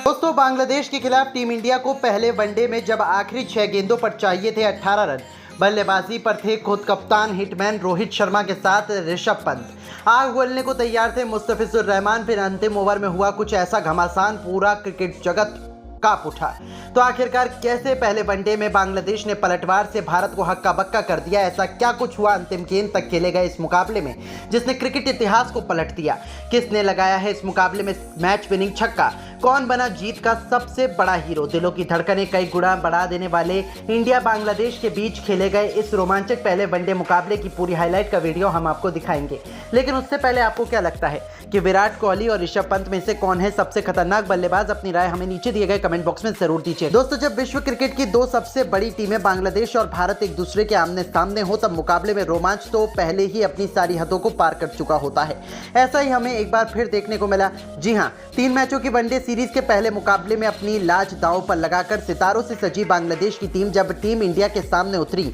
दोस्तों, बांग्लादेश के खिलाफ टीम इंडिया को पहले वनडे में जब आखिरी 6 गेंदों पर चाहिए थे 18 रन, बल्लेबाजी पर थे खुद कप्तान हिटमैन रोहित शर्मा के साथ ऋषभ पंत। आग उगलने को तैयार थे मुस्तफिजुर रहमान। फिर अंतिम ओवर में हुआ कुछ ऐसा घमासान, पूरा क्रिकेट जगत कांप उठा। तो आखिरकार कैसे पहले वनडे में बांग्लादेश ने पलटवार से भारत को हक्का बक्का कर दिया? ऐसा क्या कुछ हुआ अंतिम गेंद तक खेले गए इस मुकाबले में जिसने क्रिकेट इतिहास को पलट दिया? किसने लगाया है इस मुकाबले में मैच विनिंग छक्का? कौन बना जीत का सबसे बड़ा हीरो? दिलों की धड़कनें कई गुना बढ़ा देने वाले इंडिया बांग्लादेश के बीच खेले गए इस रोमांचक पहले वनडे मुकाबले की पूरी हाईलाइट का वीडियो हम आपको दिखाएंगे। लेकिन उससे पहले आपको क्या लगता है कि विराट कोहली और ऋषभ पंत में से कौन है सबसे खतरनाक बल्लेबाज? अपनी राय हमें नीचे दिए गए कमेंट बॉक्स में जरूर दीजिए। दोस्तों, जब विश्व क्रिकेट की दो सबसे बड़ी टीमें बांग्लादेश और भारत एक दूसरे के आमने सामने हो, तब मुकाबले में रोमांच तो पहले ही अपनी सारी हदों को पार कर चुका होता है। ऐसा ही हमें एक बार फिर देखने को मिला। जी हां, 3 मैचों की वनडे सीरीज के पहले मुकाबले में अपनी लाज दांव पर लगाकर सितारों से सजी बांग्लादेश की टीम जब टीम इंडिया के सामने उतरी,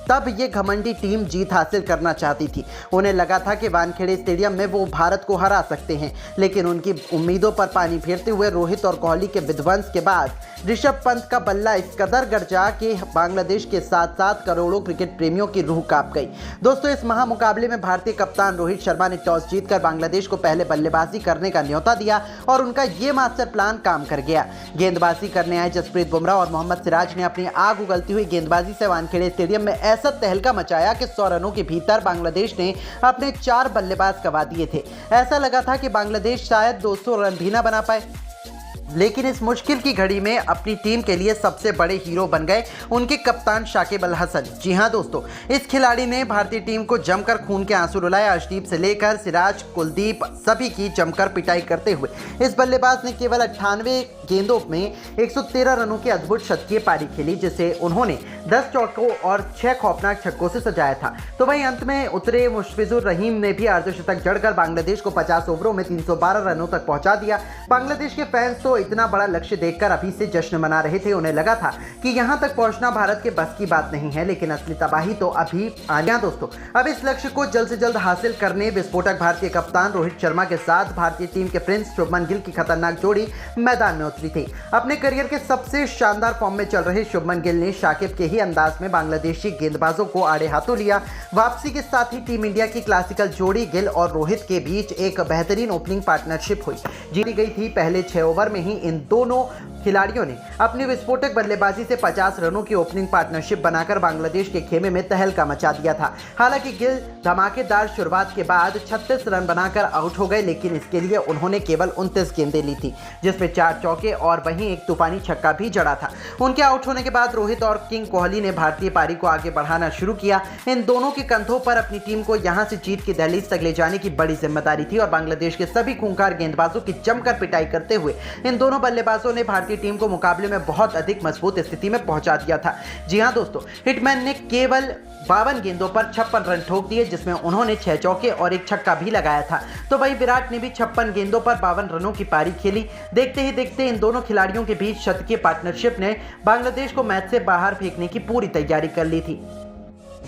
तब ये घमंडी टीम जीत हासिल करना चाहती थी। उन्हें लगा था कि वानखेड़े स्टेडियम में वो भारत को हरा सकते हैं, लेकिन उनकी उम्मीदों पर पानी फेरते हुए रोहित और कोहली के विध्वंस के बाद ऋषभ पंत का बल्ला इस कदर गरजा कि बांग्लादेश के साथ साथ करोड़ों क्रिकेट प्रेमियों की रूह कांप गई। दोस्तों, इस महामुकाबले में भारतीय कप्तान रोहित शर्मा ने टॉस जीतकर बांग्लादेश को पहले बल्लेबाजी करने का न्योता दिया और उनका ये मास्टर प्लान काम कर गया। गेंदबाजी करने आए जसप्रीत बुमराह और मोहम्मद सिराज ने अपनी आग उगलती हुई गेंदबाजी से वानखेड़े स्टेडियम में ऐसा तहलका मचाया कि 100 रनों के भीतर बांग्लादेश ने अपने 4 बल्लेबाज गंवा दिए थे। ऐसा लगा था कि बांग्लादेश शायद 200 रन भी ना बना पाए। लेकिन इस मुश्किल की घड़ी में अपनी टीम के लिए सबसे बड़े हीरो बन गए उनके कप्तान शाकिब अल हसन। जी हां दोस्तों, इस खिलाड़ी ने भारतीय टीम को जमकर खून के आंसू रुलाए। अर्शदीप से लेकर सिराज, कुलदीप, सभी की जमकर पिटाई करते हुए इस बल्लेबाज ने केवल 98 गेंदों में 113 रनों की अद्भुत शतकीय पारी खेली, जिसे उन्होंने 10 चौकों और 6 खौफनाक छक्कों से सजाया था। तो वहीं अंत में उतरे मुशफिजुर रहीम ने भी अर्धशतक जड़कर बांग्लादेश को 50 ओवरों में 312 रनों तक पहुंचा दिया। बांग्लादेश के फैंस तो इतना बड़ा लक्ष्य देखकर अभी से जश्न मना रहे थे। उन्हें लगा था कि यहां तक पहुंचना भारत के बस की बात नहीं है, लेकिन असली तबाही तो अभी आनी। दोस्तों, अब इस लक्ष्य को जल्द से जल्द हासिल करने विस्फोटक भारतीय कप्तान रोहित शर्मा के साथ भारतीय टीम के प्रिंस शुभमन गिल की खतरनाक जोड़ी मैदान में उतरी थी। अपने करियर के सबसे शानदार फॉर्म में चल रहे शुभमन गिल ने शाकिब के ही अंदाज में बांग्लादेशी गेंदबाजों को आड़े हाथों लिया। वापसी के साथ ही टीम इंडिया की क्लासिकल जोड़ी गिल और रोहित के बीच एक बेहतरीन ओपनिंग पार्टनरशिप हुई। जीती गई थी पहले 6 ओवर में ही इन दोनों खिलाड़ियों ने अपनी विस्फोटक बल्लेबाजी से 50 रनों की ओपनिंग पार्टनरशिप बनाकर बांग्लादेश के खेमे में तहलका मचा दिया था। हालांकि गिल धमाकेदार शुरुआत के बाद 36 रन बनाकर आउट हो गए, लेकिन इसके लिए उन्होंने केवल 29 गेंदें ली थी, जिसमें 4 चौके और वहीं एक तूफानी छक्का भी जड़ा था। उनके आउट होने के बाद रोहित और किंग कोहली ने भारतीय पारी को आगे बढ़ाना शुरू किया। इन दोनों के कंधों पर अपनी टीम को यहां से जीत की दहलीज तक ले जाने की बड़ी जिम्मेदारी थी और बांग्लादेश के सभी खूंखार गेंदबाजों की जमकर पिटाई करते हुए इन दोनों बल्लेबाजों ने भारतीय टीम को मुकाबले में बहुत अधिक मजबूत स्थिति में पहुंचा दिया था। जी हां दोस्तों, हिटमैन ने केवल 52 गेंदों पर 56 रन ठोक दिए, जिसमें उन्होंने 6 चौके और 1 छक्का भी लगाया था। तो वहीं विराट ने भी 56 गेंदों पर 52 रनों की पारी खेली। देखते ही देखते इन दोनों खिलाड़ियों के बीच शतकीय पार्टनरशिप ने बांग्लादेश को मैच से बाहर फेंकने की पूरी तैयारी कर ली थी।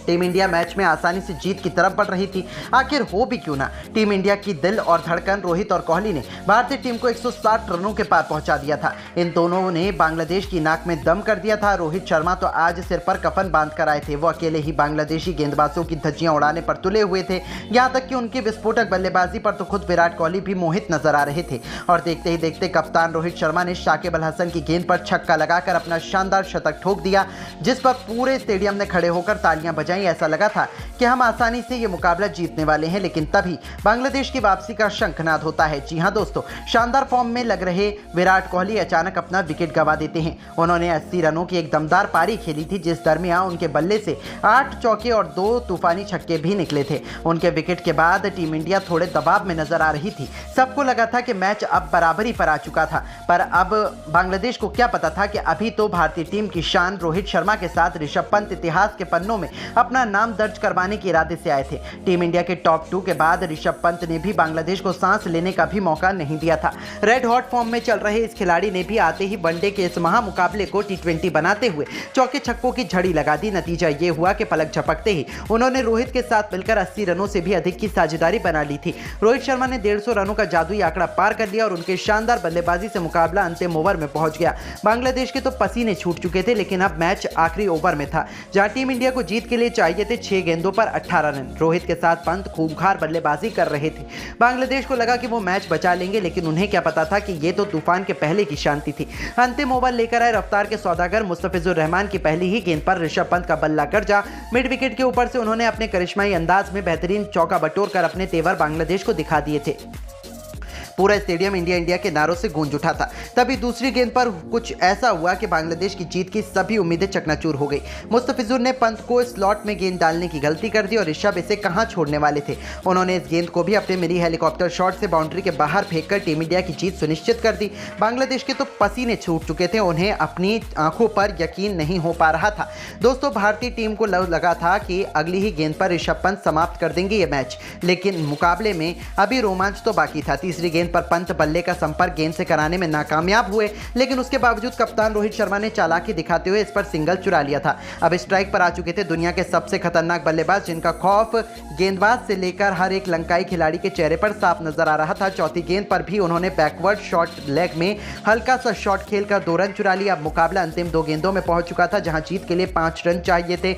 टीम इंडिया मैच में आसानी से जीत की तरफ बढ़ रही थी। आखिर हो भी क्यों ना, टीम इंडिया की दिल और धड़कन रोहित और कोहली ने भारतीय टीम को 160 रनों के पार पहुंचा दिया था। इन दोनों ने बांग्लादेश की नाक में दम कर दिया था। रोहित शर्मा तो आज सिर पर कफन बांध कर आए थे। वो अकेले ही बांग्लादेशी गेंदबाजों की धज्जियां उड़ाने पर तुले हुए थे। यहां तक कि उनकी विस्फोटक बल्लेबाजी पर तो खुद विराट कोहली भी मोहित नजर आ रहे थे। और देखते ही देखते कप्तान रोहित शर्मा ने शाकिब अल हसन की गेंद पर छक्का लगाकर अपना शानदार शतक ठोक दिया, जिस पर पूरे स्टेडियम ने खड़े होकर तालियां बजाई। ऐसा लगा था कि हम आसानी से ये मुकाबला जीतने वाले हैं, लेकिन तभी बांग्लादेश की वापसी का शंखनाद होता है। जी हां दोस्तों, शानदार फॉर्म में लग रहे विराट कोहली अचानक अपना विकेट गंवा देते हैं। उन्होंने 80 रनों की एक दमदार पारी खेली थी, जिस दरमियान उनके बल्ले से 8 चौके और 2 तूफानी छक्के भी निकले थे। उनके विकेट के बाद टीम इंडिया थोड़े दबाव में नजर आ रही थी। सबको लगा था कि मैच अब बराबरी पर आ चुका था, पर अब बांग्लादेश को क्या पता था कि अभी तो भारतीय टीम की शान रोहित शर्मा के साथ ऋषभ पंत इतिहास के पन्नों में अपना नाम दर्ज करवाने के इरादे से आए थे। टीम इंडिया के टॉप 2 के बाद ऋषभ पंत ने भी बांग्लादेश को सांस लेने का भी मौका नहीं दिया था। रेड हॉट फॉर्म में चल रहे इस खिलाड़ी ने भी आते ही वनडे के इस महामुकाबले को T20 बनाते हुए चौके छक्कों की झड़ी लगा दी। नतीजा ये हुआ कि पलक झपकते ही उन्होंने रोहित के साथ मिलकर 80 रनों से भी अधिक की साझेदारी बना ली थी। रोहित शर्मा ने 150 रनों का जादुई आंकड़ा पार कर लिया और उनके शानदार बल्लेबाजी से मुकाबला अंतिम ओवर में पहुंच गया। बांग्लादेश के तो पसीने छूट चुके थे, लेकिन अब मैच आखिरी ओवर में था, जहां टीम इंडिया को जीत के लिए चाहिए थे 6 गेंदों पर 18 रन। रोहित के साथ पंत खूंखार बल्लेबाजी कर रहे थे। बांग्लादेश को लगा कि वो मैच बचा लेंगे, लेकिन उन्हें क्या पता था कि ये तो तूफान के पहले की शांति थी। अंतिम ओवर लेकर आए रफ्तार के सौदागर मुस्तफिजुर रहमान की पहली ही गेंद पर ऋषभ पंत का बल्ला गरजा। मिड विकेट के ऊपर से उन्होंने अपने करिश्माई अंदाज में बेहतरीन चौका बटोर कर अपने तेवर बांग्लादेश को दिखा दिए थे। पूरा स्टेडियम इंडिया इंडिया के नारों से गूंज उठा था। तभी दूसरी गेंद पर कुछ ऐसा हुआ कि बांग्लादेश की जीत की सभी उम्मीदें चकनाचूर हो गई। मुस्तफिजुर ने पंत को स्लॉट में गेंद डालने की गलती कर दी और ऋषभ इसे कहां छोड़ने वाले थे। उन्होंने इस गेंद को भी अपने मिनी हेलीकॉप्टर शॉट से बाउंड्री के बाहर फेंककर टीम इंडिया की जीत सुनिश्चित कर दी। बांग्लादेश के तो पसीने छूट चुके थे, उन्हें अपनी आंखों पर यकीन नहीं हो पा रहा था। दोस्तों, भारतीय टीम को लगा था कि अगली ही गेंद पर ऋषभ पंत समाप्त कर देंगे ये मैच, लेकिन मुकाबले में अभी रोमांच तो बाकी था। तीसरी गेंद पर पंत बल्ले का संपर्क गेंद से कराने में नाकामयाब हुए, लेकिन उसके बावजूद कप्तान रोहित शर्मा ने चालाकी दिखाते हुए इस पर सिंगल चुरा लिया था। अब स्ट्राइक पर आ चुके थे दुनिया के सबसे खतरनाक बल्लेबाज, जिनका खौफ गेंदबाज से लेकर हर एक लंकाई खिलाड़ी के चेहरे पर साफ नजर आ रहा था। चौथी गेंद पर भी उन्होंने बैकवर्ड शॉट लेग में हल्का सा शॉट खेलकर 2 रन चुरा लिया। अब मुकाबला अंतिम 2 गेंदों में पहुंच चुका था, जहां जीत के लिए 5 रन चाहिए थे।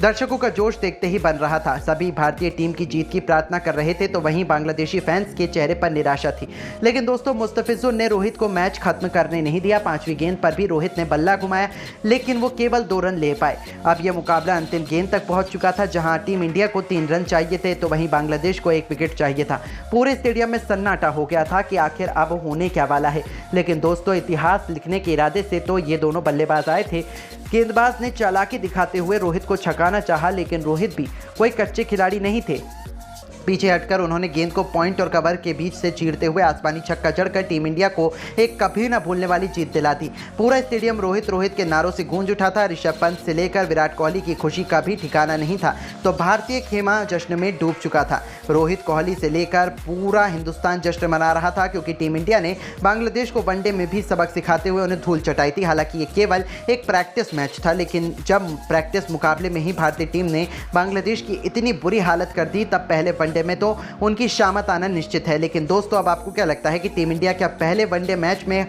दर्शकों का जोश देखते ही बन रहा था। सभी भारतीय टीम की जीत की प्रार्थना कर रहे थे, तो वहीं बांग्लादेशी फैंस के चेहरे पर निराशा थी। लेकिन दोस्तों, मुस्तफिजुर ने रोहित को मैच खत्म करने नहीं दिया। 5वीं गेंद पर भी रोहित ने बल्ला घुमाया, लेकिन वो केवल 2 रन ले पाए। अब यह मुकाबला अंतिम गेंद तक पहुंच चुका था, जहां टीम इंडिया को 3 रन चाहिए थे, तो वहीं बांग्लादेश को 1 विकेट चाहिए था। पूरे स्टेडियम में सन्नाटा हो गया था कि आखिर अब होने क्या वाला है। लेकिन दोस्तों, इतिहास लिखने के इरादे से तो ये दोनों बल्लेबाज आए थे। गेंदबाज ने चालाकी दिखाते हुए रोहित को छकाना चाहा, लेकिन रोहित भी कोई कच्चे खिलाड़ी नहीं थे। पीछे हटकर उन्होंने गेंद को पॉइंट और कवर के बीच से चीरते हुए आसमानी छक्का जड़कर टीम इंडिया को एक कभी न भूलने वाली जीत दिला दी। पूरा स्टेडियम रोहित रोहित के नारों से गूंज उठा था। ऋषभ पंत से लेकर विराट कोहली की खुशी का भी ठिकाना नहीं था, तो भारतीय खेमा जश्न में डूब चुका था। रोहित कोहली से लेकर पूरा हिंदुस्तान जश्न मना रहा था, क्योंकि टीम इंडिया ने बांग्लादेश को वनडे में भी सबक सिखाते हुए उन्हें धूल चटाई थी। हालांकि ये केवल एक प्रैक्टिस मैच था, लेकिन जब प्रैक्टिस मुकाबले में ही भारतीय टीम ने बांग्लादेश की इतनी बुरी हालत कर दी, तब पहले वनडे में तो उनकी शामत आना निश्चित है। लेकिन दोस्तों, अब आपको क्या लगता है कि टीम इंडिया क्या पहले वनडे मैच में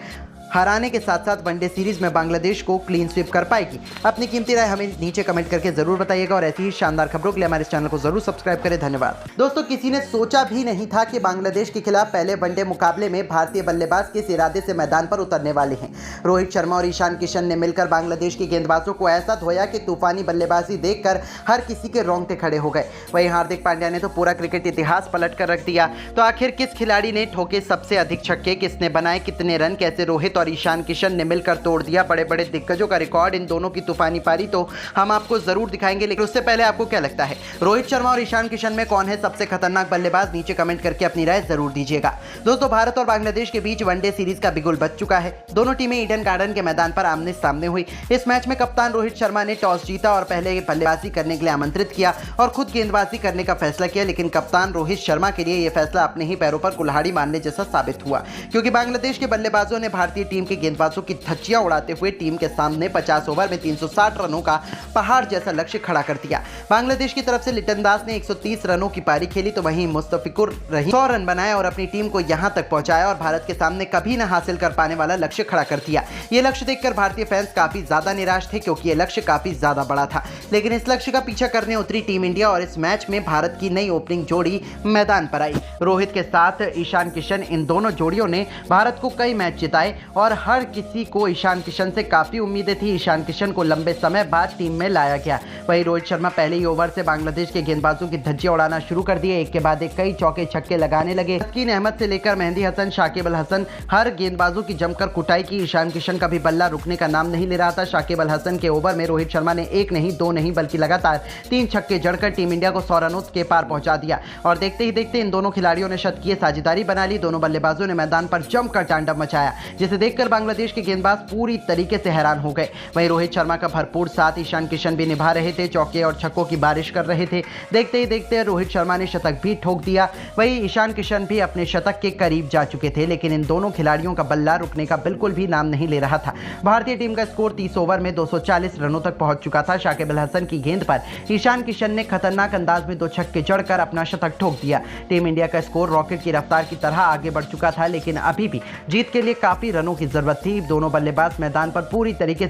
हराने के साथ साथ वनडे सीरीज में बांग्लादेश को क्लीन स्वीप कर पाएगी? अपनी कीमती राय हमें नीचे कमेंट करके जरूर बताइएगा और ऐसी ही शानदार खबरों के लिए हमारे इस चैनल को जरूर सब्सक्राइब करें। धन्यवाद। दोस्तों, किसी ने सोचा भी नहीं था कि बांग्लादेश के खिलाफ पहले वनडे मुकाबले में भारतीय बल्लेबाज किस इरादे से मैदान पर उतरने वाले हैं। रोहित शर्मा और ईशान किशन ने मिलकर बांग्लादेश के गेंदबाजों को ऐसा धोया कि तूफानी बल्लेबाजी देखकर हर किसी के रोंगटे खड़े हो गए। वहीं हार्दिक पांड्या ने तो पूरा क्रिकेट इतिहास पलट कर रख दिया। तो आखिर किस खिलाड़ी ने ठोके सबसे अधिक छक्के, किसने बनाए कितने रन, कैसे रोहित और ईशान किशन ने मिलकर तोड़ दिया बड़े बड़े दिग्गजों का रिकॉर्ड। इन दोनों की तूफानी पारी तो हम आपको जरूर दिखाएंगे, लेकिन उससे पहले आपको क्या लगता है, रोहित शर्मा और ईशान किशन में कौन है सबसे खतरनाक बल्लेबाज? नीचे कमेंट करके अपनी राय जरूर दीजिएगा। दोस्तों, भारत और बांग्लादेश के बीच वनडे सीरीज का बिगुल बज चुका है। दोनों टीमें ईडन गार्डन के मैदान पर आमने सामने हुई। इस मैच में कप्तान रोहित शर्मा ने टॉस जीता और पहले बल्लेबाजी करने के लिए आमंत्रित किया और खुद गेंदबाजी करने का फैसला किया। लेकिन कप्तान रोहित शर्मा के लिए यह फैसला अपने ही पैरों पर कुल्हाड़ी मारने जैसा साबित हुआ, क्योंकि बांग्लादेश के बल्लेबाजों ने भारतीय टीम के गेंदबाजों की धज्जियां उड़ाते हुए टीम के सामने 50 ओवर में 360 रनों का पहाड़ जैसा लक्ष्य खड़ा कर दिया। बांग्लादेश की तरफ से लिटन दास ने 130 रनों की पारी खेली, तो वहीं मुस्तफिकुर रहीम 100 रन बनाए और अपनी टीम को यहां तक पहुंचाया और भारत के सामने कभी न हासिल कर पाने वाला लक्ष्य खड़ा कर दिया। यह लक्ष्य देखकर भारतीय फैंस काफी ज्यादा निराश थे, क्योंकि यह लक्ष्य काफी ज्यादा बड़ा था। लेकिन इस लक्ष्य का पीछा करने उतरी टीम इंडिया और इस मैच में भारत की नई ओपनिंग जोड़ी मैदान पर आई। रोहित के साथ ईशान किशन, इन दोनों जोड़ियों ने भारत को कई मैच जिताए और हर किसी को ईशान किशन से काफी उम्मीदें थी। ईशान किशन को लंबे समय बाद टीम में लाया गया। वहीं रोहित शर्मा पहले ही ओवर से बांग्लादेश के गेंदबाजों की धज्जियां उड़ाना शुरू कर दिए। एक के बाद एक कई चौके छक्के लगाने लगे। तस्कीन अहमद से लेकर मेहंदी हसन, शाकिब अल हसन, हर गेंदबाजों की जमकर कुटाई की। ईशान किशन का भी बल्ला रुकने का नाम नहीं ले रहा था। शाकिब अल हसन के ओवर में रोहित शर्मा ने 1 नहीं 2 नहीं बल्कि लगातार 3 छक्के जड़कर टीम इंडिया को 100 रनों के पार पहुंचा दिया और देखते ही देखते इन दोनों खिलाड़ियों ने शतकीय साझेदारी बना ली। दोनों बल्लेबाजों ने मैदान पर जमकर तांडव मचाया, जिसे देखकर बांग्लादेश के गेंदबाज पूरी तरीके से हैरान हो गए। वहीं रोहित शर्मा का भरपूर साथ ईशान किशन भी निभा रहे थे, चौके और छक्कों की बारिश कर रहे थे। देखते ही देखते रोहित शर्मा ने शतक भी ठोक दिया। वहीं ईशान किशन भी अपने शतक के करीब जा चुके थे, लेकिन इन दोनों खिलाड़ियों का बल्ला रुकने का बिल्कुल भी नाम नहीं ले रहा था। भारतीय टीम का स्कोर 30 ओवर में 240 रनों तक पहुंच चुका था। शाकिब अल हसन की गेंद पर ईशान किशन ने खतरनाक अंदाज में 2 छक्के जड़कर अपना शतक ठोक दिया। टीम इंडिया का स्कोर रॉकेट की रफ्तार की तरह आगे बढ़ चुका था, लेकिन अभी भी जीत के लिए काफी रनों की जरूरत थी। दोनों बल्लेबाज मैदान पर पूरी तरीके से